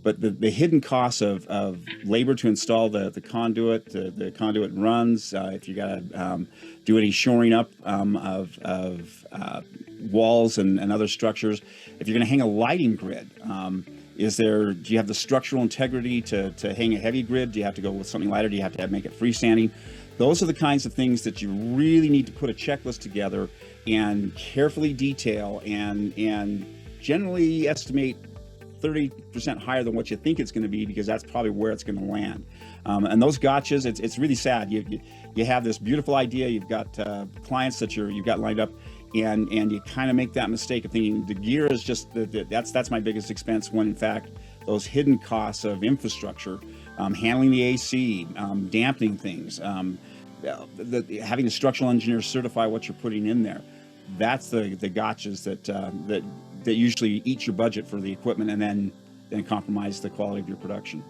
but the hidden costs of labor to install the conduit, the conduit runs, if you got to do any shoring up of walls and other structures, if you're going to hang a lighting grid, do you have the structural integrity to hang a heavy grid? Do you have to go with something lighter? Do you have to make it freestanding? Those are the kinds of things that you really need to put a checklist together and carefully detail and generally estimate 30% higher than what you think it's going to be, because that's probably where it's going to land. And those gotchas, it's really sad. You have this beautiful idea, you've got clients that you've got lined up, and you kind of make that mistake of thinking the gear is just that's my biggest expense, when in fact those hidden costs of infrastructure, handling the AC, dampening things, having the structural engineer certify what you're putting in there, that's the gotchas that usually eat your budget for the equipment and then compromise the quality of your production.